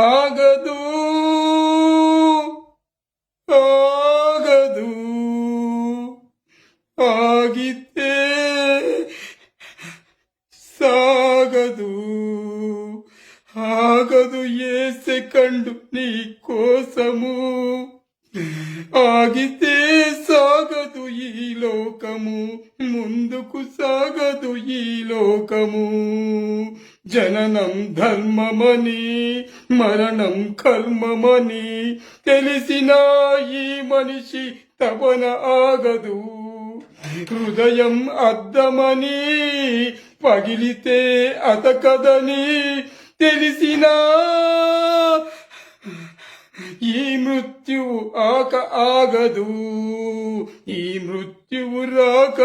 ఆగదు ఆగదు ఆగితే సాగదు ఆగదు ఏ సెకండు నీ కోసము ఆగితే సాగదు ఈ లోకము ముందుకు సాగదు ఈ లోకము జననం ధర్మమని మరణం కర్మమని తెలిసిన ఈ మనిషి తపన ఆగదు హృదయం అద్దమని పగిలితే అతకదని తెలిసినా ఈ మృత్యువు ఆగదు ఈ మృత్యువు రాక